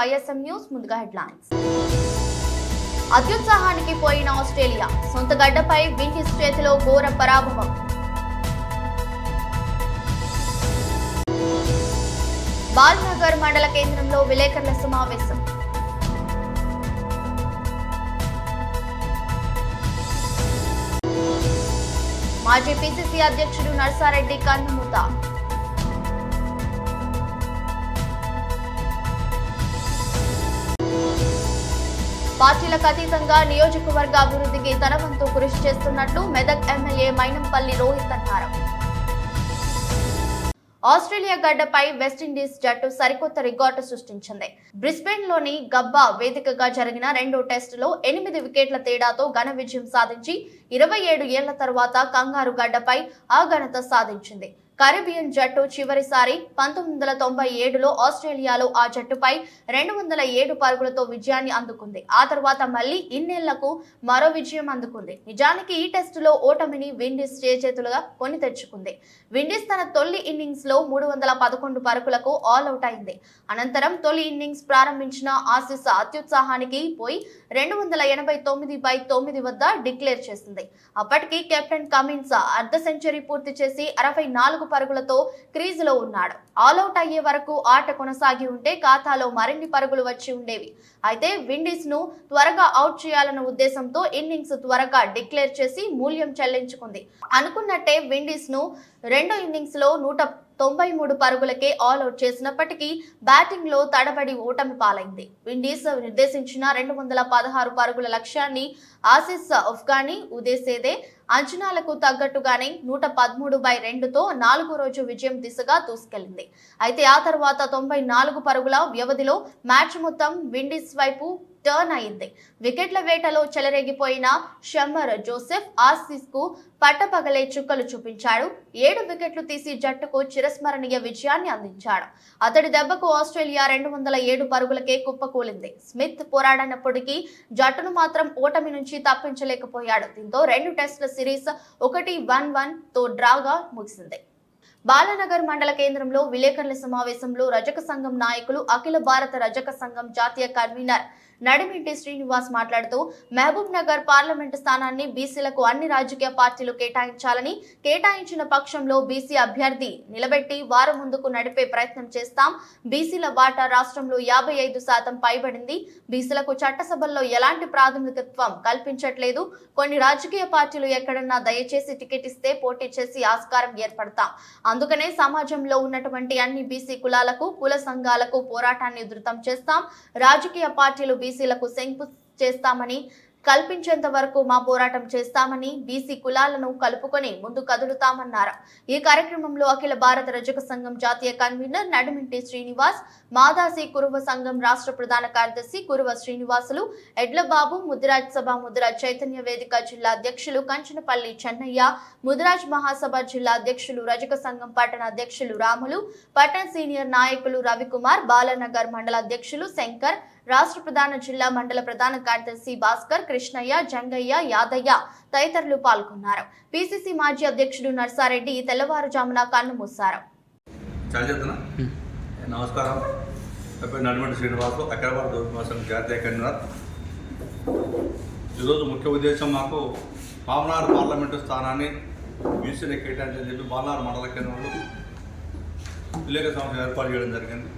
ISM news ముందుగా headlines. అత్యుత్సాహానికి పోయిన Australia, సొంత గడ్డపై విండీస్ చేతిలో ఘోర పరాభవం. బాల్నగర్ మండల కేంద్రంలో విలేకరుల సమావేశం. మాజీ PCC అధ్యక్షుడు నర్సారెడ్డి కన్నుమూత. పార్టీలకు అతీతంగా నియోజకవర్గ అభివృద్ధికి తన వంతు కృషి చేస్తున్నట్లు మెదక్ ఎమ్మెల్యే మైనంపల్లి రోహిత్ అన్నారు. ఆస్ట్రేలియా గడ్డపై వెస్టిండీస్ జట్టు సరికొత్త రికార్డు సృష్టించింది. బ్రిస్బేన్ లోని గబ్బా వేదికగా జరిగిన రెండో టెస్టులో 8 వికెట్ల తేడాతో ఘన విజయం సాధించి 27 ఏళ్ల తర్వాత కంగారు గడ్డపై ఆ ఘనత సాధించింది. కరీబియన్ జట్టు చివరిసారి 1997లో ఆస్ట్రేలియాలో ఆ జట్టుపై 207 పరుగులతో విజయాన్ని అందుకుంది. ఆ తర్వాత మళ్లీ ఇన్నేళ్లకు మరో విజయం అందుకుంది. నిజానికి ఈ టెస్టులో ఓటమిని విండీస్ చేతులుగా కొని తెచ్చుకుంది. విండీస్ తన తొలి ఇన్నింగ్స్ లో 311 పరుగులకు ఆల్అౌట్ అయింది. అనంతరం తొలి ఇన్నింగ్స్ ప్రారంభించిన ఆసీస్ అత్యుత్సాహానికి పోయి 289/9 వద్ద డిక్లేర్ చేసింది. అప్పటికి కెప్టెన్ కమిన్స్ అర్ధ సెంచరీ పూర్తి చేసి 64 పరుగులతో క్రీజులో ఉన్నాడు. ఆల్అౌట్ అయ్యే వరకు ఆట కొనసాగి ఉంటే ఖాతాలో మరిన్ని పరుగులు వచ్చి ఉండేవి. అయితే విండీస్ ను త్వరగా అవుట్ చేయాలన్న ఉద్దేశంతో ఇన్నింగ్స్ త్వరగా డిక్లేర్ చేసి మూల్యం చెల్లించుకుంది. అనుకున్నట్టే విండీస్ ను రెండో ఇన్నింగ్స్ లో 193 పరుగులకే ఆల్అౌట్ చేసినప్పటికీ బ్యాటింగ్ లో తడబడి ఓటమి పాలైంది. విండీస్ నిర్దేశించిన 216 పరుగుల లక్ష్యాన్ని ఆసీస్ అఫ్ఘానీ ఉదేసేదే అంచనాలకు తగ్గట్టుగానే 113/2తో 4వ రోజు విజయం దిశగా దూసుకెళ్లింది. అయితే ఆ తర్వాత 94 పరుగుల వ్యవధిలో మ్యాచ్ మొత్తం విండీస్ వైపు టర్న్ అయింది. వికెట్ల వేటలో చెలరేగిపోయిన షమ్మర్ జోసెఫ్ ఆసీస్ కు పట్టపగలే చుక్కలు చూపించాడు. 7 వికెట్లు తీసి జట్టుకు చిరస్మరణీయ విజయాన్ని అందించాడు. అతడి దెబ్బకు ఆస్ట్రేలియా 207 పరుగులకే కుప్పకూలింది. స్మిత్ పోరాడినప్పటికీ జట్టును మాత్రం ఓటమి నుంచి తప్పించలేకపోయాడు. దీంతో 2 టెస్టుల సిరీస్ 1-1 డ్రాగా ముగిసింది. బాలనగర్ మండల కేంద్రంలో విలేకరుల సమావేశంలో రజక సంఘం నాయకులు, అఖిల భారత రజక సంఘం జాతీయ కన్వీనర్ నడిమింటి శ్రీనివాస్ మాట్లాడుతూ మహబూబ్ నగర్ పార్లమెంటు స్థానాన్ని బీసీలకు అన్ని రాజకీయ పార్టీలు కేటాయించాలని, కేటాయించిన పక్షంలో బీసీ అభ్యర్థి నిలబెట్టి వారు ముందుకు నడిపే ప్రయత్నం చేస్తాం. బీసీల వాటా రాష్ట్రంలో 55% పైబడింది. బీసీలకు చట్టసభల్లో ఎలాంటి ప్రాతినిధ్యత్వం కల్పించట్లేదు. కొన్ని రాజకీయ పార్టీలు ఎక్కడన్నా దయచేసి టికెట్ ఇస్తే పోటీ చేసి ఆస్కారం ఏర్పడతాం. అందుకనే సమాజంలో ఉన్నటువంటి అన్ని బీసీ కులాలకు, కుల సంఘాలకు పోరాటాన్ని ఉధృతం చేస్తాం. రాజకీయ పార్టీలు బీసీలకు శంకు చేస్తామని కల్పించేంత వరకు మా పోరాటం చేస్తామని, బీసీ కులాలను కలుపుకొని ముందు కదులుతామన్నారు. ఈ కార్యక్రమంలో అఖిల భారత రజక సంఘం జాతీయ కన్వీనర్ నడిమింటి శ్రీనివాస్, మాదాసి కురువ సంఘం రాష్ట్ర ప్రధాన కార్యదర్శి కురువ శ్రీనివాసులు, ఎడ్లబాబు, ముదిరాజ్ సభ ముదిరాజ్ చైతన్య వేదిక జిల్లా అధ్యక్షులు కంచనపల్లి చెన్నయ్య, ముదిరాజ్ మహాసభ జిల్లా అధ్యక్షులు, రజక సంఘం పట్టణ అధ్యక్షులు రాములు, పట్టణ సీనియర్ నాయకులు రవికుమార్, బాలనగర్ మండల అధ్యక్షులు శంకర్, రాష్ట్ర ప్రధాన జిల్లా మండల ప్రధాన కార్యదర్శి భాస్కర్, కృష్ణయ్య, జంగయ్య, యాదయ్య తదితరులు పాల్గొన్నారు. PCC మాజీ అధ్యక్షుడు నర్సారెడ్డి తెల్లవారుజామున కన్నుమూశారు. నమస్కారం. నడిమింటి శ్రీనివాసు, అఖిల భారత రజక సంఘం జాతీయ కన్వీనర్. ఈరోజు ముఖ్య ఉద్దేశం మాకు పామనాడు పార్లమెంటు స్థానాన్ని బీసీలకు కేటాయించని చెప్పి బాలనాడు మండల కేంద్రంలో విలేకరుల సమావేశం ఏర్పాటు చేయడం జరిగింది.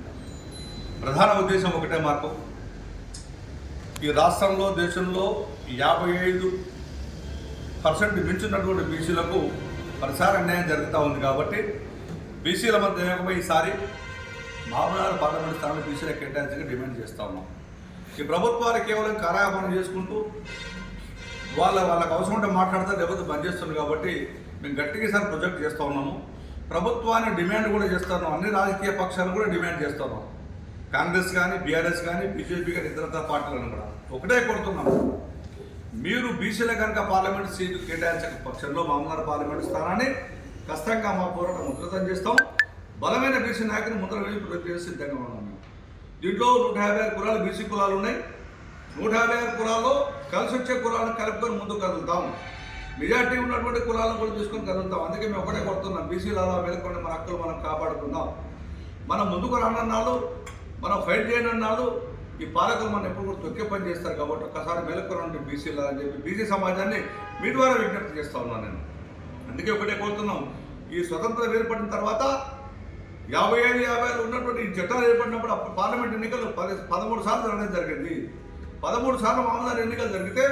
ప్రధాన ఉద్దేశం ఒకటే, మాకు ఈ రాష్ట్రంలో, దేశంలో 55% మించినటువంటి బీసీలకు పరిసార అన్యాయం జరుగుతూ ఉంది. కాబట్టి బీసీల మధ్య ఏకమై ఈసారి మహబూబ్నగర్ పార్లమెంట్ స్థానాన్ని బీసీలకు కేటాయించగా డిమాండ్ చేస్తూ ఉన్నాం. ఈ ప్రభుత్వాలు కేవలం కారాపనం చేసుకుంటూ వాళ్ళకు అవసరం ఉంటే మాట్లాడతారు, లేకపోతే బంద్ చేస్తున్నారు. కాబట్టి మేము గట్టిగా ఈసారి ప్రొజెక్ట్ చేస్తూ ఉన్నాము. ప్రభుత్వాన్ని డిమాండ్ కూడా చేస్తున్నాం. అన్ని రాజకీయ పక్షాలు కూడా డిమాండ్ చేస్తున్నాం. కాంగ్రెస్ కానీ, బీఆర్ఎస్ కానీ, బీజేపీ కానీ, ఇతర పార్టీలను కూడా ఒకటే కొడుతున్నాము. మీరు బీసీల కనుక పార్లమెంట్ సీటు కేటాయించక పక్షంలో మహబూబ్నగర్ పార్లమెంట్ స్థానాన్ని కష్టంగా మా పోరాటం ఉధృతం చేస్తాం. బలమైన బీసీ నాయకుని ముందర వెళ్ళి ప్రతి సిద్ధంగా ఉన్నాం. దీంట్లో 156 కులాలు బీసీ కులాలు ఉన్నాయి. 156 కులాల్లో కలిసి వచ్చే కులాలను కలుపుకొని ముందుకు కదులుతాం. మెజార్టీ ఉన్నటువంటి కులాలను కూడా తీసుకొని కదులుతాం. అందుకే మేము ఒకటే కొడుతున్నాం, బీసీలు అలా వెళ్ళకుండా మన హక్కులు మనం కాపాడుకుందాం. మనం ముందుకు రానన్నాళ్ళు, మనం ఫైట్ చేయనన్నాళ్ళు ఈ పాలకులు మనం ఎప్పుడు కూడా తొక్కే పని చేస్తారు కాబట్టి ఒక్కసారి మెలకురండి బీసీలు అని చెప్పి బీసీ సమాజాన్ని మీ ద్వారా విజ్ఞప్తి చేస్తా ఉన్నాను నేను. అందుకే ఒకటే కోరుతున్నాం, ఈ స్వతంత్రం ఏర్పడిన తర్వాత 55 ఉన్నటువంటి ఈ చట్టాలు ఏర్పడినప్పుడు అప్పుడు పార్లమెంట్ ఎన్నికలు 13 సార్లు జరగడం జరిగింది. 13 సార్లు మామూలు ఎన్నికలు జరిగితే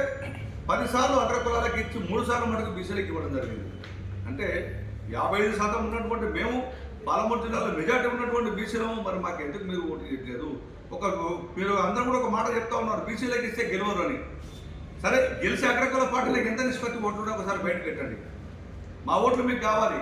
10 సార్లు అగ్రకులాలకు ఇచ్చి 3 సార్లు మటుకు బీసీలకు ఇవ్వడం జరిగింది. అంటే 55% ఉన్నటువంటి మేము పాలమూరు జిల్లాలో మెజార్టీ ఉన్నటువంటి బీసీలము, మరి మాకు ఎందుకు మీరు ఓటు చేయట్లేదు? మీరు అందరూ కూడా ఒక మాట చెప్తా ఉన్నారు, బీసీలకు ఇస్తే గెలవరు అని. సరే, గెలిచి అగ్రకుల పార్టీలకు ఎంత నిష్పత్తి ఓట్లు ఒకసారి బయట పెట్టండి. మా ఓట్లు మీకు కావాలి,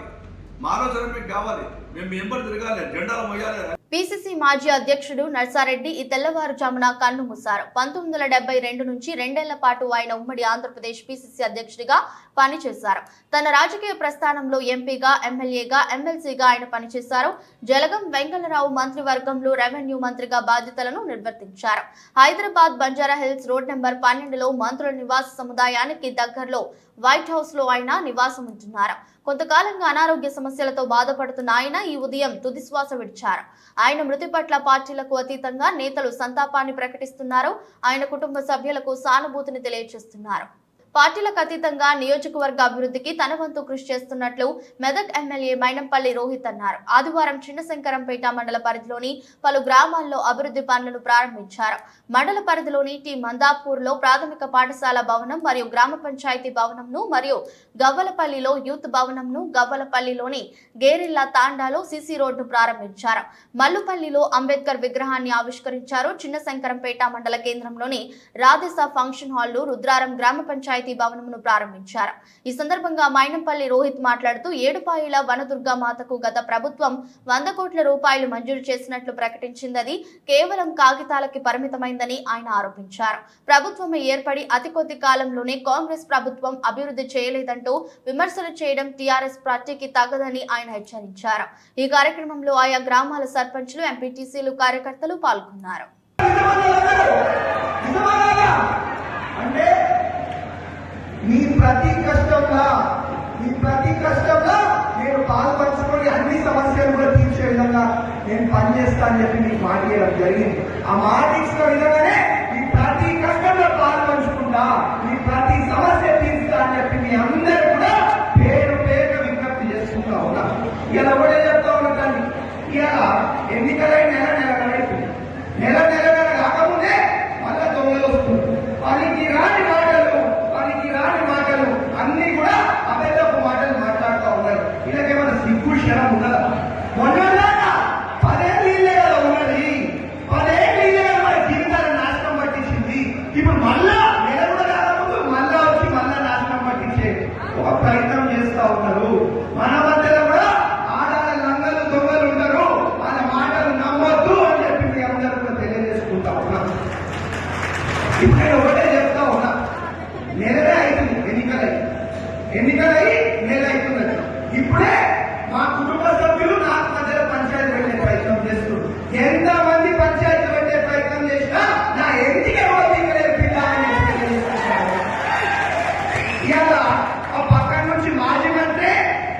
మా ఆలోచన మీకు కావాలి, మేము మీ ఎంబడి తిరగాలి, జెండాలు మొయ్యాలి. పిసిసి మాజీ అధ్యక్షుడు నర్సారెడ్డి ఈ తెల్లవారుజామున కన్ను మూశారు. 1972 నుంచి 2 ఏళ్ల పాటు ఆయన ఉమ్మడి ఆంధ్రప్రదేశ్ పిసిసి అధ్యక్షుడిగా పనిచేశారు. తన రాజకీయ ప్రస్థానంలో ఎంపీగా, ఎమ్మెల్యేగా, ఎమ్మెల్సీగా ఆయన పనిచేశారు. జలగం వెంగళరావు మంత్రివర్గంలో రెవెన్యూ మంత్రిగా బాధ్యతలను నిర్వర్తించారు. Hyderabad Banjara Hills road number 12లో మంత్రుల నివాస సముదాయానికి దగ్గరలో వైట్ హౌస్ లో ఆయన నివాసం ఉంటున్నారు. కొంతకాలంగా అనారోగ్య సమస్యలతో బాధపడుతున్న ఆయన ఈ ఉదయం తుదిశ్వాస విడిచారు. ఆయన మృతి పట్ల పార్టీలకు అతీతంగా నేతలు సంతాపాన్ని ప్రకటిస్తున్నారు. ఆయన కుటుంబ సభ్యులకు సానుభూతిని తెలియజేస్తున్నారు. పార్టీలకు అతీతంగా నియోజకవర్గ అభివృద్ధికి తన వంతు కృషి చేస్తున్నట్లు మెదక్ ఎమ్మెల్యే మైనంపల్లి రోహిత్ అన్నారు. ఆదివారం చిన్నశంకరంపేట మండల పరిధిలోని పలు గ్రామాల్లో అభివృద్ధి పనులను ప్రారంభించారు. మండల పరిధిలోని టి మందాపూర్లో ప్రాథమిక పాఠశాల భవనం మరియు గ్రామ పంచాయతీ భవనంను మరియు గవ్వలపల్లిలో యూత్ భవనంను, గవ్వలపల్లిలోని గేరిల్లా తాండాలో సిసి రోడ్డును ప్రారంభించారు. మల్లుపల్లిలో అంబేద్కర్ విగ్రహాన్ని ఆవిష్కరించారు. చిన్నశంకరంపేట మండల కేంద్రంలోని రాధేసా ఫంక్షన్ హాల్, రుద్రారం గ్రామ పంచాయతీ భవనమును ప్రారంభించారు. ఈ సందర్భంగా మైనంపల్లి రోహిత్ మాట్లాడుతూ ఏడుపాయల వనదుర్గా మాతకు గత ప్రభుత్వం 100 కోట్ల రూపాయలు మంజూరు చేసినట్లు ప్రకటించింది కేవలం కాగితాలకి పరిమితమైందని ఆయన ఆరోపించారు. ప్రభుత్వం ఏర్పడి అతి కొద్ది కాలంలోనే కాంగ్రెస్ ప్రభుత్వం అభివృద్ధి చేయలేదంటూ విమర్శలు చేయడం టీఆర్ఎస్ పార్టీకి తగదని ఆయన హెచ్చరించారు. ఈ కార్యక్రమంలో ఆయా గ్రామాల సర్పంచ్లు, ఎంపీటీసీలు, కార్యకర్తలు పాల్గొన్నారు. మీ ప్రతి కష్టంలో నేను పాల్పంచుకొని అన్ని సమస్యలు కూడా తీర్చే విధంగా నేను పనిచేస్తానని చెప్పి మీకు మాట ఇవ్వడం జరిగింది. ఆ మాట ఇచ్చిన విధంగానే మీ ప్రతి కష్టంలో పాల్పంచుకుంటా, మీ ప్రతి సమస్య తీర్చుతా అని చెప్పి మీ అందరూ కూడా పేరు పేరుగా విజ్ఞప్తి చేసుకుంటా ఉన్నా. ఇలా ఒకటే చెప్తా ఉన్నాను, ఇలా ఎన్నికలై నెల కాకముందే మళ్ళా దొంగలు వస్తుంది. పనికి రాని మాటలు అన్ని కూడా అబద్ధపు మాటలు మాట్లాడుతూ ఉన్నారు. ఇలాగేమైనా సిగ్గు క్షణం ఉన్నదా? మొన్నదాకా 10 ఏళ్ళు ఇల్లే కదా ఉన్నది, 10 ఏళ్ళు ఇల్లే కదా మన జీవితాలను నాశనం పట్టించింది. ఇప్పుడు మళ్ళా నెల కూడా కాకముందు మళ్ళా వచ్చి మళ్ళా నాశనం పట్టించే ఒక ప్రయత్నం చేస్తా ఉన్నారు. మన మధ్యలో కూడా ఆడాల లంగలు దొంగలు ఉంటారు, వాళ్ళ మాటలు నమ్మొద్దు అని చెప్పి మీ అందరూ కూడా తెలియజేసుకుంటా ఉన్నాం. ఇప్పుడు నేను ఒకటే చెప్తా ఉన్నా, నెలలే అవుతుంది ఎన్నికలై నెల అవుతున్నది. ఇప్పుడే మా కుటుంబ సభ్యులు నాకు మధ్యలో పంచాయతీ పెట్టే ప్రయత్నం చేస్తున్నారు. ఎంతమంది పంచాయతీ పెట్టే ప్రయత్నం చేసినా నా ఎన్నిక ఇవాళ ఆ పక్కన నుంచి మాజీ మంత్రి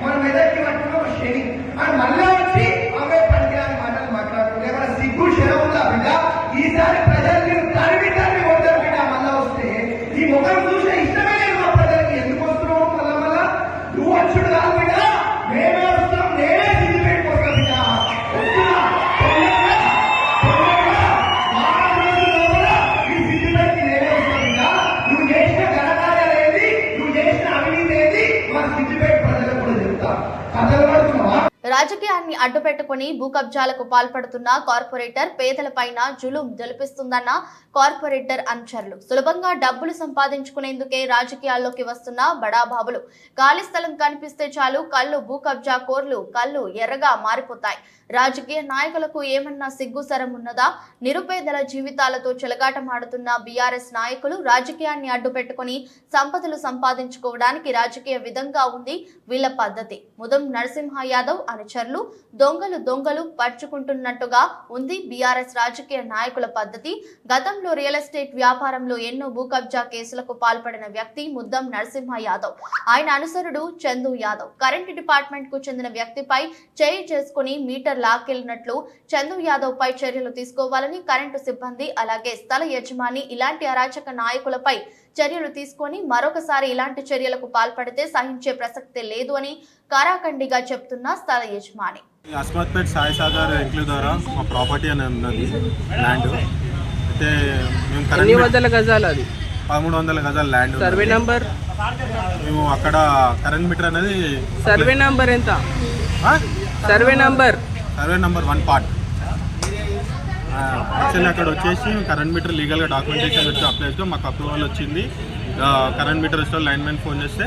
మన మెదక్కి పట్టిన ఒక శని అని మళ్ళా వచ్చి అవే పనికిరాని మాటలు మాట్లాడుతున్నారు. ఏమైనా సిగ్గు శరం ఉందా బిడ్డ? ఈసారి ప్రజలు మీరు తరిమి కొడతారు బిడ్డ. మళ్ళా వస్తే ఈ ముఖం చూసే ఇష్టమే లేదు మా ప్రజలకి. ఎందుకు వస్తున్నావు మళ్ళా? నువ్వు వచ్చుడు కాదు బిడ్డ, మేమే వస్తున్నాం. నేనే సిద్ధి పెట్టుకోక బిడ్డ వస్తున్నా. ఈ సిద్ధి పెట్టి నేనే వస్తా బిడ్డ. నువ్వు చేసిన ఘనకార్యాలు ఏది, నువ్వు చేసిన అవినీతి ఏది మా సిద్ధి పెట్టి ప్రజలకు కూడా చెప్తా. కథలు పడుతున్నావా? రాజకీయాన్ని అడ్డుపెట్టుకుని భూ కబ్జాలకు పాల్పడుతున్న కార్పొరేటర్ పేదలపైన జులుం జలిపిస్తుందన్న కార్పొరేటర్ అనుచరులు. సులభంగా డబ్బులు సంపాదించుకునేందుకే రాజకీయాల్లోకి వస్తున్న బడాబాబులు. ఖాళీ స్థలం కనిపిస్తే చాలు కళ్ళు భూ కబ్జా కోర్లు కళ్ళు ఎర్రగా మారిపోతాయి. రాజకీయ నాయకులకు ఏమన్నా సిగ్గుసరం ఉన్నదా? నిరుపేదల జీవితాలతో చెలగాటమాడుతున్న బీఆర్ఎస్ నాయకులు రాజకీయాన్ని అడ్డుపెట్టుకుని సంపదలు సంపాదించుకోవడానికి రాజకీయ విధంగా ఉంది వీళ్ల పద్ధతి. ముదం నరసింహ యాదవ్ అనుచరులు దొంగలు పరుచుకుంటున్నట్టుగా ఉంది బీఆర్ఎస్ రాజకీయ నాయకుల పద్ధతి. గతంలో రియల్ ఎస్టేట్ వ్యాపారంలో ఎన్నో భూ కబ్జా కేసులకు పాల్పడిన వ్యక్తి ముద్దం నరసింహ యాదవ్. ఆయన అనుసరుడు చందు యాదవ్ కరెంటు డిపార్ట్మెంట్ కు చెందిన వ్యక్తిపై చేయి చేసుకుని మీటర్ మీటర్ లాక్కెళ్లినట్లు చందు యాదవ్ పై చర్యలు తీసుకోవాలని కరెంటు సిబ్బంది అలాగే స్థల యజమాని ఇలాంటి అరాచక నాయకులపై చర్యలు తీసుకొని మరొకసారి ఇలాంటి చర్యలకు పాల్పడితే సహించే ప్రసక్తే లేదు అని కారాఖండిగా చెప్తున్న స్థల యజమాని. అస్మత్పేట్ సాయి సాగర్ ఎంక్లేవ్ ద్వారా మా ప్రాపర్టీ అని ఉన్నది ల్యాండ్. అయితే మేము ఎన్ని వందల గజాలు అది? 1300 గజాల ల్యాండ్. Survey number? మేము అక్కడ కరెంట్ మీటర్ అనేది సర్వే నంబర్ ఎంత? Survey number 1 part. యాక్చువల్లీ అక్కడ వచ్చేసి కరెంట్ మీటర్ లీగల్గా డాక్యుమెంటేషన్ వచ్చి అప్లై చేస్తే మాకు అప్రూవల్ వచ్చింది. కరెంట్ మీటర్ వస్తే లైన్ మ్యాన్ ఫోన్ చేస్తే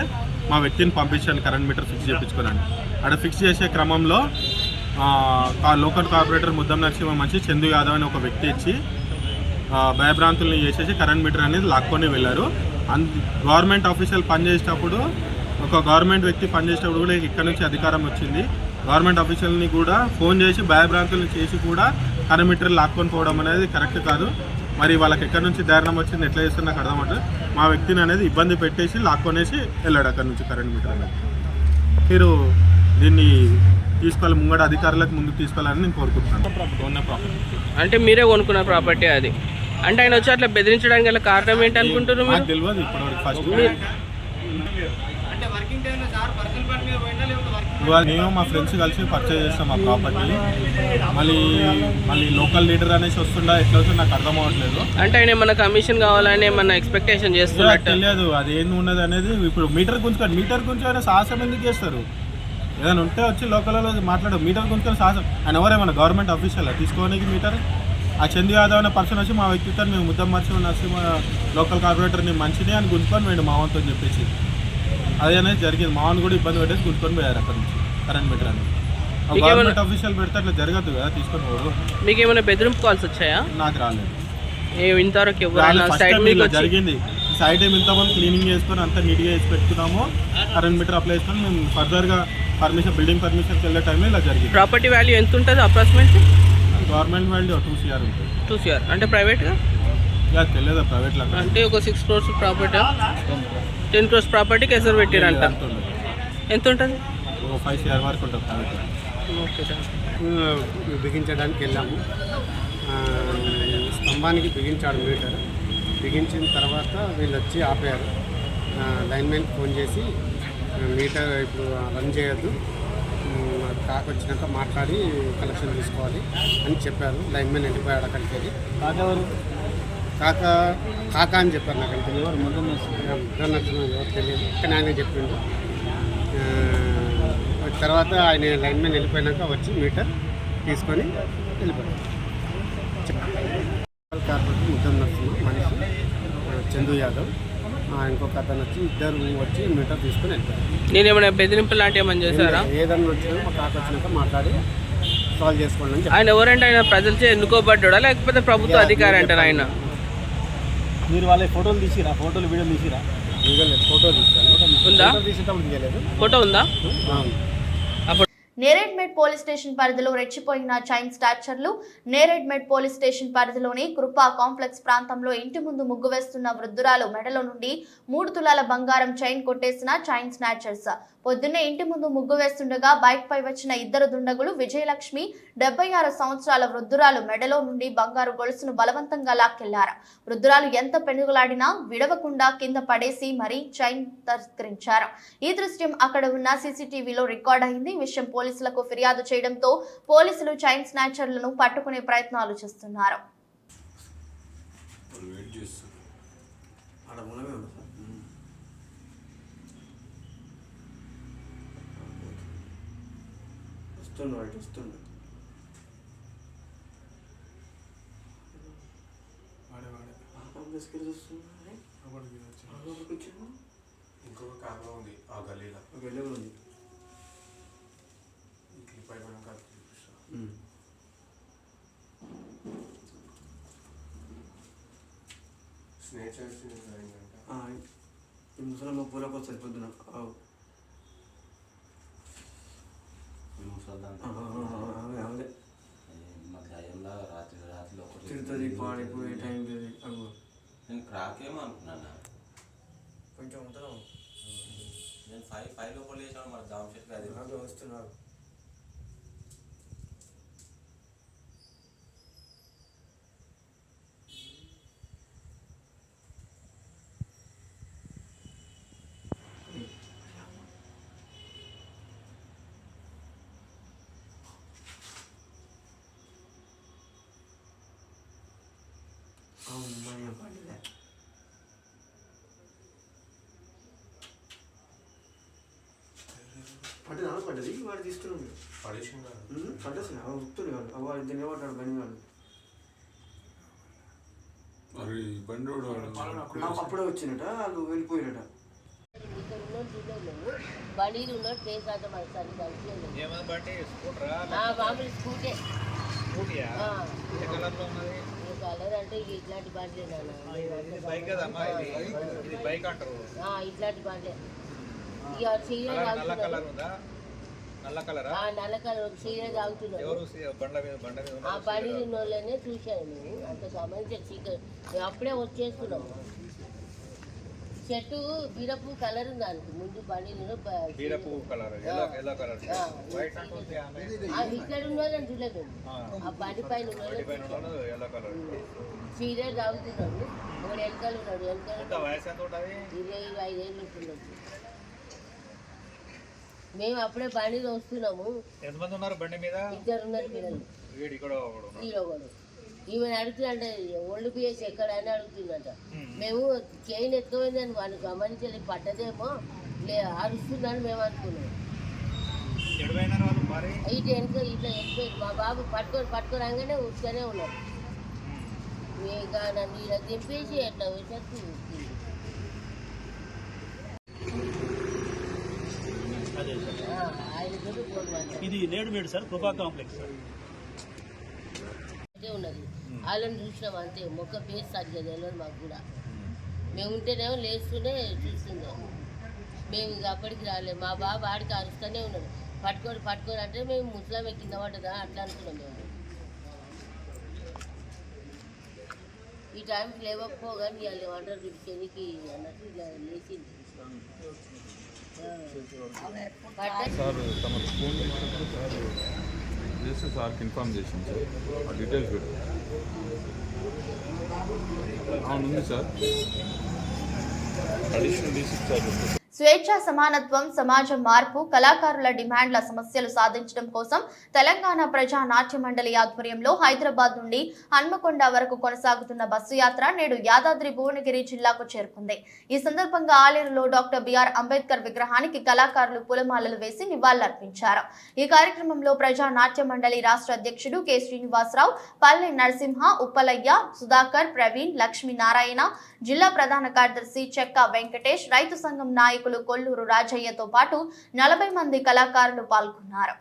మా వ్యక్తిని పంపించాను కరెంట్ మీటర్ ఫిక్స్ చేయించుకోనండి. అక్కడ ఫిక్స్ చేసే క్రమంలో లోకల్ కార్పొరేటర్ ముద్దం నరసింహ మంచి చందు యాదవ్ అని ఒక వ్యక్తి ఇచ్చి భయభ్రాంతుల్ని చేసేసి కరెంట్ మీటర్ అనేది లాక్కొని వెళ్ళారు. గవర్నమెంట్ ఆఫీషియల్ పనిచేసేటప్పుడు ఒక గవర్నమెంట్ వ్యక్తి పనిచేసేటప్పుడు కూడా ఇక్కడ నుంచి అధికారం వచ్చింది. గవర్నమెంట్ ఆఫీషియల్ని కూడా ఫోన్ చేసి భయభ్రాంతుల్ని చేసి కూడా కరెంట్ మీటర్ లాక్కొని పోవడం అనేది కరెక్ట్ కాదు. మరి వాళ్ళకి ఎక్కడి నుంచి ధైర్యం వచ్చింది, ఎట్లా చేస్తే నాకు అర్థమవుతుంది. మా వ్యక్తిని అనేది ఇబ్బంది పెట్టేసి లాక్కొనేసి వెళ్ళాడు అక్కడ నుంచి కరెంట్ మీటర్ అనేది. మీరు దీన్ని తీసుకోవాలి, ముంగడ అధికారులకు ముందుకు తీసుకోవాలని నేను కోరుకుంటున్నాను. అంటే మీరే కొనుక్కున్న ప్రాపర్టీ అది. అంటే ఆయన వచ్చి అట్లా బెదిరించడానికి గల కారణం ఏంటి అనుకుంటున్నారు? నాకు తెలియదు ఇప్పటివరకు. ఫస్ట్ నేను మా ఫ్రెండ్స్ కలిసి పర్చేజ్ చేస్తాం ఆ ప్రాపర్టీ. మళ్ళీ లోకల్ లీడర్ అనేసి వస్తుందా ఎట్లా వస్తుందో నాకు అర్థం అవ్వట్లేదు. అంటే ఆయన ఏమన్నా కమిషన్ కావాలని ఏమన్నా ఎక్స్పెక్టేషన్ చేస్తున్నట్టు తెలియదు. అది ఏంది ఉన్నది అనేది ఇప్పుడు మీటర్ గురించి ఆయన సాహసం ఎందుకు చేస్తారు? ఏదైనా ఉంటే వచ్చి లోకల్లో మాట్లాడు. మీటర్ గురించి సాహసం ఆయన ఎవరేమన్నా గవర్నమెంట్ ఆఫీషియల్ తీసుకోవడానికి మీటర్? ఆ చందు యాదవ్ అనే పర్సన్ వచ్చి మా వ్యక్తిత్వం మేము ముద్దం నరసింహ లోకల్ కార్పొరేటర్ని మంచిది అని గుంజుకొని పోయాడు మావంతో అని చెప్పేసి. అది అనేది జరిగింది. మావన్ కూడా ఇబ్బంది పెట్టేసి గుంజుకొని పోయారు అక్కడ నుంచి కరెంట్ మీటర్ అని. గవర్నమెంట్ ఆఫీషియల్ పెడితే అట్లా జరగదు కదా, తీసుకొని పోరు. మీకు ఏమైనా బెదిరింపు కాల్స్ వచ్చాయా? నాకు రాలేదు. ఇంతవరకు జరిగింది. సైడ్ ఏమి ఇంతమంది క్లీనింగ్ చేసుకొని అంతా నీట్గా వేసి పెట్టుకున్నాము. కరెంట్ మీటర్ అప్లై చేసుకొని మేము ఫర్దర్గా బిల్డింగ్ పర్మిషన్కి వెళ్ళే టైంలో ఇలా జరిగింది. ప్రాపర్టీ వాల్యూ ఎంత ఉంటుంది అప్రాక్సిమేట్? గవర్నమెంట్ వాల్యూ 2 CR ఉంటుంది. 2 CR అంటే ప్రైవేట్గా? తెలియదు ప్రైవేట్లో. అంటే ఒక 6 crores ప్రాపర్టీ, 10 crores ప్రాపర్టీకి ఎసరు పెట్టారంట. ఎంత ఉంటుంది? 5 CR వరకు ఉంటుంది ప్రైవేట్. Okay sir. బిగించడానికి వెళ్ళాము. స్తంభానికి బిగించాడు మీటర్. బిగించిన తర్వాత వీళ్ళు వచ్చి ఆపారు. లైన్మెన్ ఫోన్ చేసి మీటర్ ఇప్పుడు రన్ చేయొద్దు, కాక వచ్చినాక మాట్లాడి కలెక్షన్ తీసుకోవాలి అని చెప్పారు. లైన్మెన్ వెళ్ళిపోయాడు అక్కడికి వెళ్ళి. కాక అని చెప్పారు. నాకు అంటే ఎవరు తెలియదు, కానీ ఆయన చెప్పిండు. తర్వాత ఆయన లైన్మెన్ వెళ్ళిపోయినాక వచ్చి మీటర్ తీసుకొని వెళ్ళిపోయాడు. కార్పొరేటర్ ముద్దం నరసింహ మనిషి చందు యాదవ్, ఇంకొక అతను వచ్చి ఇద్దరు వచ్చి మీటర్ తీసుకొని వెళ్తారు. నేను ఏమైనా బెదిరింపు లాంటి ఏమైనా చేశారా? ఏదన్నా వచ్చినా మా కాక వచ్చినాక మాట్లాడి సాల్వ్ చేసుకోండి అని చెప్పి. ఆయన ఎవరంటే ఆయన ప్రజలచే ఎన్నుకోబడ్డా లేకపోతే ప్రభుత్వ అధికారి అంటారు ఆయన? మీరు వాళ్ళ ఫోటోలు తీసిరా? వీడియోలు తీసిరా? ఫోటో తీసాను. ఉందా? తీసేటప్పుడు తీయలేదు. ఫోటో ఉందా? నేరేడ్మెట్ పోలీస్ స్టేషన్ పరిధిలో రెచ్చిపోయిన చైన్ స్టాచర్లు. నేరేడ్మెట్ పోలీస్ స్టేషన్ పరిధిలోని కృపా కాంప్లెక్స్ ప్రాంతంలో ఇంటి ముందు ముగ్గు వేస్తున్న వృద్ధురాలు మెడలో నుండి 3 తులాల బంగారం చైన్ కొట్టేసిన చైన్ స్నాచర్స్. పొద్దున్నే ఇంటి ముందు ముగ్గు వేస్తుండగా బైక్ పై వచ్చిన 2 దుండగులు విజయలక్ష్మి 76 సంవత్సరాల వృద్ధురాలు మెడలో నుండి బంగారు గొలుసును బలవంతంగా లాక్కెళ్లారు. వృద్ధురాలు ఎంత పెనుగులాడినా విడవకుండా కింద పడేసి మరీ చైన్ తస్కరించారు. ఈ దృశ్యం అక్కడ ఉన్న సీసీటీవీలో రికార్డ్ అయింది. విషయం పోలీసులకు ఫిర్యాదు చేయడంతో పోలీసులు చైన్ స్నాచర్లను పట్టుకునే ప్రయత్నాలు చేస్తున్నారు. ఇంకొక కారణం ఉంది ఆ గల్లీలో ఉంది. ముసలమ్మ పూలకు వస్తుంది పొద్దున. తిడుతుంది పాడిపోయే టైం లేదు. నేను క్రాకేమో అనుకున్నాను. కొంచెం ఉంటుందా? నేను 5 లోపల చేసాను. మరి జామ్ షెట్ అది వస్తున్నారు. పడ్డది వాడు తీసుకున్నాడు పడ్డేసిన ఉత్తుంది వాడు వాడు దీన్ని ఏమంటాడు బండి వాడు అప్పుడే వచ్చినట వాళ్ళు వెళ్ళిపోయినట బండిలు ఉన్నాడు పేసాట మామూలు స్కూటీ కలర్ అంటే ఇట్లాంటి బండ్లే ఇట్లాంటి బండ్లే ఇక సీరియల్ నల్ల కలర్ సీరియల్ తాగుతున్నాడు ఆ బండి వాళ్ళనే చూశాను మేము అంత సంబంధించి మేము అప్పుడే వచ్చేస్తున్నాము చెట్టు బీరపు కలర్ ఉంది అనుకో ముందు బండిలో ఇక్కడ ఉన్నోళ్ళని చూడలేదు ఆ బండి పైన సీరియల్ తాగుతున్నాడు ఒకడు వెనకాల ఉన్నాడు వెనకాల 25 ఏళ్ళు ఉంటున్నాడు మేము అప్పుడే బండిలో వస్తున్నాము ఎంతమంది ఉన్నారు బండి మీద 2 ఉన్నారు పిల్లలు హీరోగాడు ఈమెను అడుగుతుందంట ఓల్డ్ పిఎస్ ఎక్కడ అని అడుగుతుందంట మేము చైన్ ఎత్తుకోయిందని వాళ్ళు గమనించలేదు పడ్డదేమో అరుస్తుందని మేము అనుకున్నాం ఇటు వెనుక ఇట్లా వెళ్ళిపోయింది మా బాబు పట్టుకోరాగానే ఉత్తనే ఉన్నారు ఇంకా నన్ను ఇలా దింపేసి ఎట్లా వచ్చేసి ఇది నేడుమేడు సార్ కృపా కాంప్లెక్స్ ఉన్నది వాళ్ళని చూసినాం అంతే మొక్క పేరు సరిగ్గా తెలియదు మాకు కూడా మేము ఉంటేనేమో లేస్తూనే చూస్తుండే మేము ఇక అప్పటికి రాలేము మా బాబు ఆడికి అరుస్తూనే ఉన్నాడు పట్టుకోరు అంటే మేము ముసలామే కింద పడ్డదా అట్లా అనుకున్నాం మేము ఈ టైంకి లేవకపోగానే వాళ్ళు ఏమంటారు శనికి అన్నట్టు ఇలా లేచింది సార్ తమ ఫోన్ చేస్తే సార్కి ఇన్ఫార్మ్ చేసింది సార్ ఆ డీటెయిల్స్ పెట్టు అవును సార్ అడిషనల్ డీసీ చార్జ్ స్వేచ్ఛ సమానత్వం సమాజ మార్పు కళాకారుల డిమాండ్ల సమస్యలు సాధించడం కోసం తెలంగాణ ప్రజా నాట్య మండలి ఆధ్వర్యంలో హైదరాబాద్ నుండి హన్మకొండ వరకు కొనసాగుతున్న బస్సు యాత్ర నేడు యాదాద్రి భువనగిరి జిల్లాకు చేరుకుంది. ఈ సందర్భంగా ఆలేరులో డాక్టర్ బిఆర్ అంబేద్కర్ విగ్రహానికి కళాకారులు పూలమాలలు వేసి నివాళులర్పించారు. ఈ కార్యక్రమంలో ప్రజా నాట్య మండలి రాష్ట్ర అధ్యక్షుడు కె శ్రీనివాసరావు, పల్లె నరసింహ, ఉప్పలయ్య, సుధాకర్, ప్రవీణ్, లక్ష్మీనారాయణ, జిల్లా ప్రధాన కార్యదర్శి చెక్క వెంకటేష్, రైతు సంఘం నాయకులు కొల్లూరు రాజయ్యతో పాటు 40 మంది కళాకారులు పాల్గొన్నారు.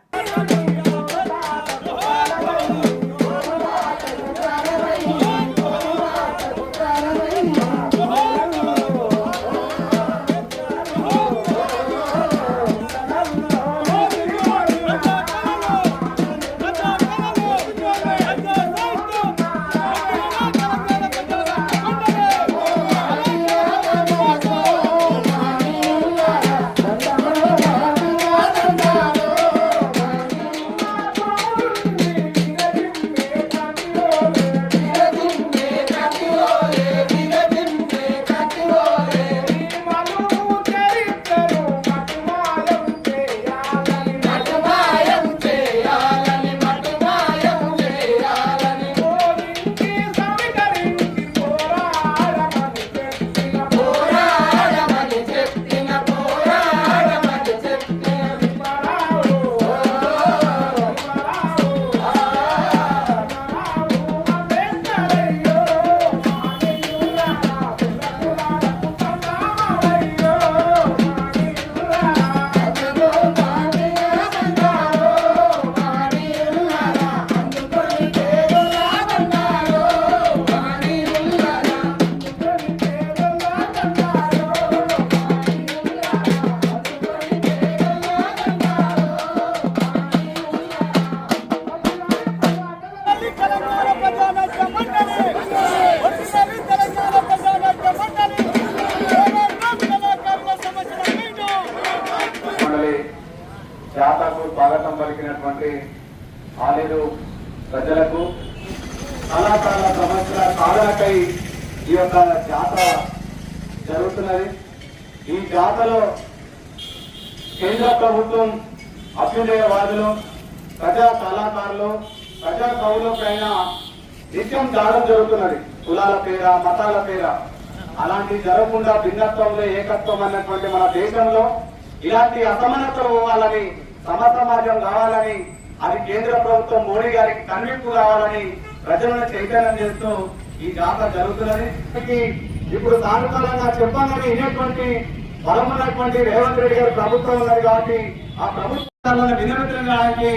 జాతరకు స్వాగతం పలికినటువంటి ఆలేరు ప్రజలకు కళాకారుల సమస్యల సాధనకై ఈ యొక్క జాతర జరుగుతున్నది. ఈ జాతరలో కేంద్ర ప్రభుత్వం అభ్యుదయవాదులు, ప్రజా కళాకారులు, ప్రజా కవులపైన నిత్యం దాడులు జరుగుతున్నది. కులాల పేర, మతాల పేర అలాంటివి జరగకుండా భిన్నత్వంలో ఏకత్వం అన్నటువంటి మన దేశంలో ఇలాంటి అసమానతలు వాళ్ళని సమసమాజం కావాలని, అది కేంద్ర ప్రభుత్వం మోడీ గారికి కన్విప్పు కావాలని ప్రజలను చైతన్యం చేస్తూ ఈ జాతర జరుగుతున్నది. ఇప్పుడు సానుకూలంగా చెప్పాలని వినేటువంటి బలమున్నటువంటి రేవంత్ రెడ్డి గారి ప్రభుత్వం ఉన్నది కాబట్టి ఆ ప్రభుత్వాలను వినియోగించడానికి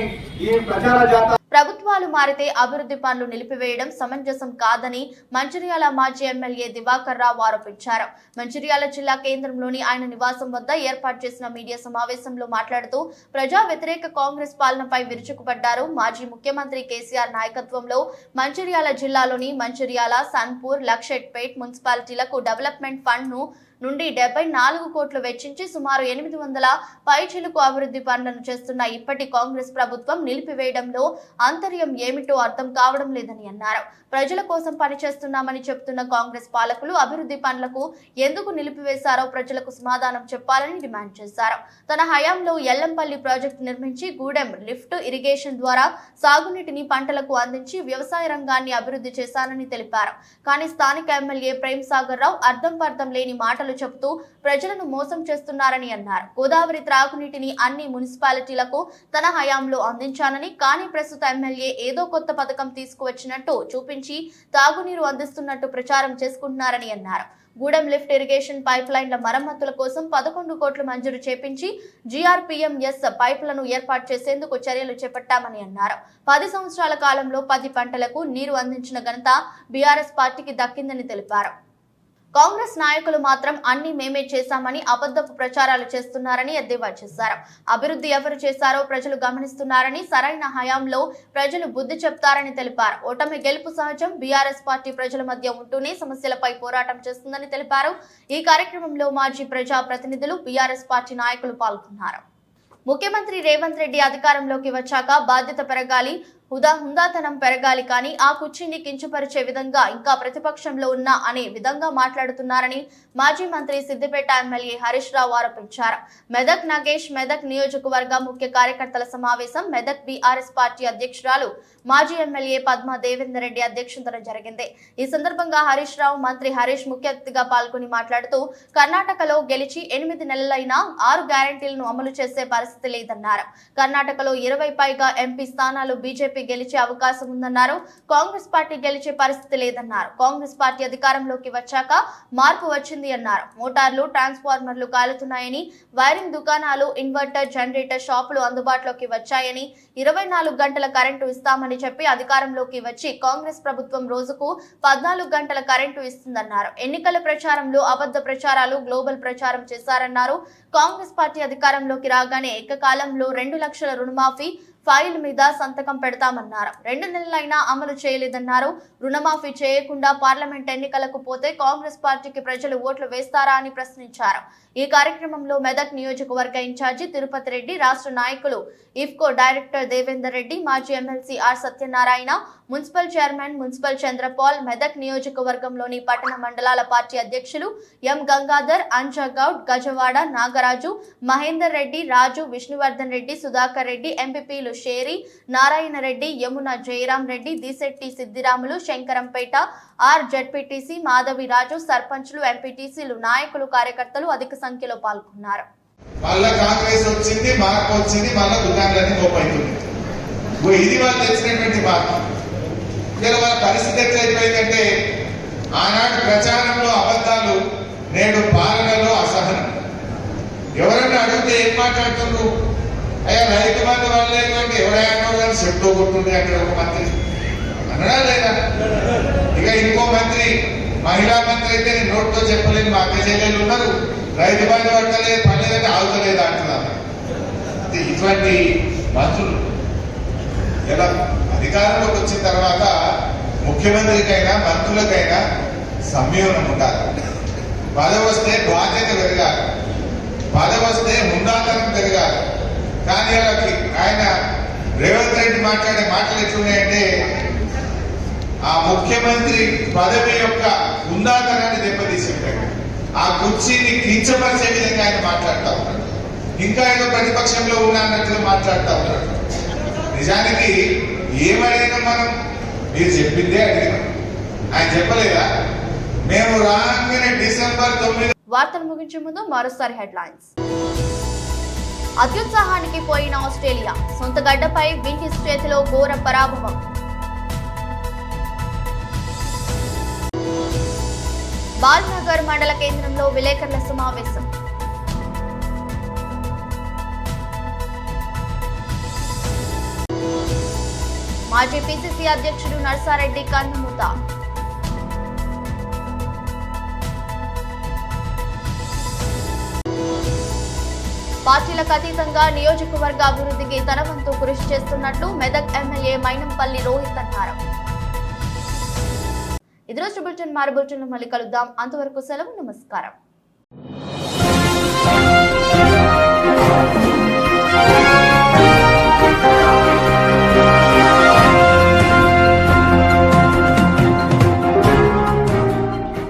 ఈ ప్రచార జాతర. ప్రభుత్వాలు మారితే అభివృద్ధి పనులు నిలిపివేయడం సమంజసం కాదని మంచిర్యాల మాజీ ఎమ్మెల్యే దివాకర్ రావు ఆరోపించారు. మంచిర్యాల జిల్లా కేంద్రంలోని ఆయన నివాసం వద్ద ఏర్పాటు చేసిన మీడియా సమావేశంలో మాట్లాడుతూ ప్రజా వ్యతిరేక కాంగ్రెస్ పాలనపై విరుచుకుపడ్డారు. మాజీ ముఖ్యమంత్రి కేసీఆర్ నాయకత్వంలో మంచిర్యాల జిల్లాలోని మంచిర్యాల, సన్పూర్, లక్షెట్పేట్ మున్సిపాలిటీలకు డెవలప్మెంట్ ఫండ్ నుండి 74 కోట్లు వెచ్చించి సుమారు 800 పైచిలుకు అభివృద్ధి పనులను చేస్తున్న ఇప్పటి కాంగ్రెస్ ప్రభుత్వం నిలిపివేయడంలో ఆంతర్యం ఏమిటో అర్థం కావడం లేదని అన్నారు. ప్రజల కోసం పనిచేస్తున్నామని చెప్తున్న కాంగ్రెస్ పాలకులు అభివృద్ధి పనులకు ఎందుకు నిలిపివేశారో ప్రజలకు సమాధానం చెప్పాలని డిమాండ్ చేశారు. తన హయాంలో ఎల్లంపల్లి ప్రాజెక్టు నిర్మించి గూడెం లిఫ్ట్ ఇరిగేషన్ ద్వారా సాగునీటిని పంటలకు అందించి వ్యవసాయ రంగాన్ని అభివృద్ధి చేశానని తెలిపారు. కానీ స్థానిక ఎమ్మెల్యే ప్రేమ్ సాగర్ రావు అర్థం పర్థం లేని మాటలు చెబుతూ ప్రజలను మోసం చేస్తున్నారని అన్నారు. గోదావరి త్రాగునీటిని అన్ని మున్సిపాలిటీలకు తన హయాంలో అందించానని, కానీ ప్రస్తుత ఎమ్మెల్యే ఏదో కొత్త పథకం తీసుకువచ్చినట్టు చూపించి తాగునీరు అందిస్తున్నట్టు ప్రచారం చేసుకుంటున్నారని అన్నారు. గూడెం లిఫ్ట్ ఇరిగేషన్ పైప్ లైన్ల మరమ్మతుల కోసం 11 కోట్లు మంజూరు చేపించి GRPMS పైపులను ఏర్పాటు చేసేందుకు చర్యలు చేపట్టామని అన్నారు. 10 సంవత్సరాల కాలంలో 10 పంటలకు నీరు అందించిన ఘనత బీఆర్ఎస్ పార్టీకి దక్కిందని తెలిపారు. కాంగ్రెస్ నాయకులు మాత్రం అన్ని మేమే చేశామని అబద్ధపు ప్రచారాలు చేస్తున్నారని ఎద్దేవా చేశారు. అభివృద్ధి ఎవరు చేశారో ప్రజలు గమనిస్తున్నారని, సరైన హయాంలో ప్రజలు బుద్ధి చెప్తారని తెలిపారు. ఓటమి గెలుపు సహజం. బీఆర్ఎస్ పార్టీ ప్రజల మధ్య ఉంటూనే సమస్యలపై పోరాటం చేస్తుందని తెలిపారు. ఈ కార్యక్రమంలో మాజీ ప్రజా ప్రతినిధులు, బీఆర్ఎస్ పార్టీ నాయకులు పాల్గొన్నారు. ముఖ్యమంత్రి రేవంత్ రెడ్డి అధికారంలోకి వచ్చాక బాధ్యత పెరగాలి, హుందాతనం పెరగాలి, కానీ ఆ కుర్చీని కించపరిచే విధంగా ఇంకా ప్రతిపక్షంలో ఉన్నా అనే విధంగా మాట్లాడుతున్నారని మాజీ మంత్రి సిద్దిపేట ఎమ్మెల్యే హరీష్ రావు ఆరోపించారు. మెదక్ నగేష్ మెదక్ నియోజకవర్గ ముఖ్య కార్యకర్తల సమావేశం మెదక్ బీఆర్ఎస్ పార్టీ అధ్యక్షురాలు మాజీ ఎమ్మెల్యే పద్మా దేవేందర్ రెడ్డి అధ్యక్షతన జరిగింది. ఈ సందర్భంగా హరీష్ రావు, మంత్రి హరీష్ ముఖ్య అతిథిగా పాల్గొని మాట్లాడుతూ కర్ణాటకలో గెలిచి 8 నెలలైనా 6 గ్యారంటీలను అమలు చేసే పరిస్థితి లేదన్నారు. కర్ణాటకలో 20 పైగా ఎంపీ స్థానాలు బీజేపీ గెలిచే అవకాశం ఉందన్నారు. కాంగ్రెస్ పార్టీ గెలిచే పరిస్థితి లేదన్నారు. కాంగ్రెస్ పార్టీ అధికారంలోకి వచ్చాక మార్పు వచ్చింది అన్నారు. మోటార్లు, ట్రాన్స్ఫార్మర్లు కాలుతున్నాయని, వైరింగ్ దుకాణాలు, ఇన్వర్టర్, జనరేటర్ షాపులు అందుబాటులోకి వచ్చాయని, 24 గంటల కరెంటు ఇస్తామని చెప్పి అధికారంలోకి వచ్చి కాంగ్రెస్ ప్రభుత్వం రోజుకు 14 గంటల కరెంటు ఇస్తుందన్నారు. ఎన్నికల ప్రచారంలో అబద్ధ ప్రచారాలు, గ్లోబల్ ప్రచారం చేశారన్నారు. కాంగ్రెస్ పార్టీ అధికారంలోకి రాగానే ఏకకాలంలో 2 లక్షల రుణమాఫీ ఫైల్ మీద సంతకం పెడతామన్నారు. 2 నెలలైనా అమలు చేయలేదన్నారు. రుణమాఫీ చేయకుండా పార్లమెంట్ ఎన్నికలకు పోతే కాంగ్రెస్ పార్టీకి ప్రజలు ఓట్లు వేస్తారా అని ప్రశ్నించారు. ఈ కార్యక్రమంలో మెదక్ నియోజకవర్గ ఇన్ఛార్జి తిరుపతి రెడ్డి, రాష్ట్ర నాయకులు ఇఫ్కో డైరెక్టర్ దేవేందర్ రెడ్డి, మాజీ MLC R Satyanarayana, municipal chairman municipal Chandrapal, Medak నియోజకవర్గంలోని పట్టణ మండలాల పార్టీ అధ్యక్షులు ఎం గంగాధర్, అంజగౌడ్, గజవాడ, నాగరాజు, మహేందర్ రెడ్డి, రాజు, విష్ణువర్ధన్ రెడ్డి, సుధాకర్ రెడ్డి, ఎంపీపీలు షేరి, నారాయణ రెడ్డి, యమున జయరాం రెడ్డి, దిశెట్టి సిద్దిరాములు, శంకరంపేట ఆర్ జడ్పీటీసీ మాధవి రాజు, సర్పంచ్లు, ఎంపీటీసీలు, నాయకులు, కార్యకర్తలు అధిక సంఖ్యలో పాల్గొన్నారు. మళ్ళా కాంగ్రెస్ వచ్చింది, మార్పు వచ్చింది, మళ్ళా దుకాణాలన్నీ పోపైతుంది. ఇది వాళ్ళు తెచ్చినటువంటి మార్పు. వాళ్ళ పరిస్థితి ఎట్లయిపోయిందంటే ఆనాడు ప్రచారంలో అబద్ధాలు, నేడు పాలనలో అసహనం. ఎవరన్నా అడిగితే ఏం మాట్లాడుతున్నారు? అయ్యా రైతు బంధు వల్ల ఎవరైనా కానీ చెప్తూ కొట్టుండే అక్కడ ఒక మంత్రి అన్నడా లేదా? ఇక ఇంకో మంత్రి, మహిళా మంత్రి అయితే నేను నోట్తో చెప్పలేని మా అక్క చెల్లెలు ఉన్నారు, రైతు బంధు పట్టలేదు, పడలేదంటే ఆగుతలేదు అంటున్నారు. ఇటువంటి మంత్రులు ఇలా అధికారంలోకి వచ్చిన తర్వాత ముఖ్యమంత్రికైనా మంత్రులకైనా సంయమనం ఉండాలి. పదవి వస్తే బాధ్యత పెరగాలి, పదవి వస్తే హుందాతనం పెరగాలి. కానీ ఆయన రేవంత్ రెడ్డి మాట్లాడే మాటలు ఎట్లున్నాయంటే ఆ ముఖ్యమంత్రి పదవి యొక్క హుందాతనాన్ని దెబ్బతీసే, ఆ కుర్చీని కించపరిచే విధంగా ఆయన మాట్లాడుతూ ఉన్నాడు. ఇంకా ఏదో ప్రతిపక్షంలో ఉన్నట్లు మాట్లాడుతూ ఉన్నాడు. నిజానికి ఏమడిగినా మనం మీరు చెప్పిందే అడిగినాం. ఆయన చెప్పలేదా? మేము రాగానే డిసెంబర్ 9. వార్తలు ముగించే ముందు మరోసారి హెడ్లైన్స్. అత్యుత్సాహానికి పోయిన ఆస్ట్రేలియా, సొంత గడ్డపై విండీస్ చేతిలో ఘోర పరాభవం. బాల్నగర్ మండల కేంద్రంలో విలేకరుల సమావేశం. మాజీ పిసిసి అధ్యక్షుడు నర్సారెడ్డి కన్నుమూత. పార్టీలకు అతీతంగా నియోజకవర్గ అభివృద్ధికి తన వంతు కృషి చేస్తున్నట్లు మెదక్ ఎమ్మెల్యే మైనంపల్లి రోహిత్ అన్నారు. ఇది రోజు బులెటిన్. మరో బులెటిన్లో మళ్ళీ కలుద్దాం. అంతవరకు సెలవు. నమస్కారం.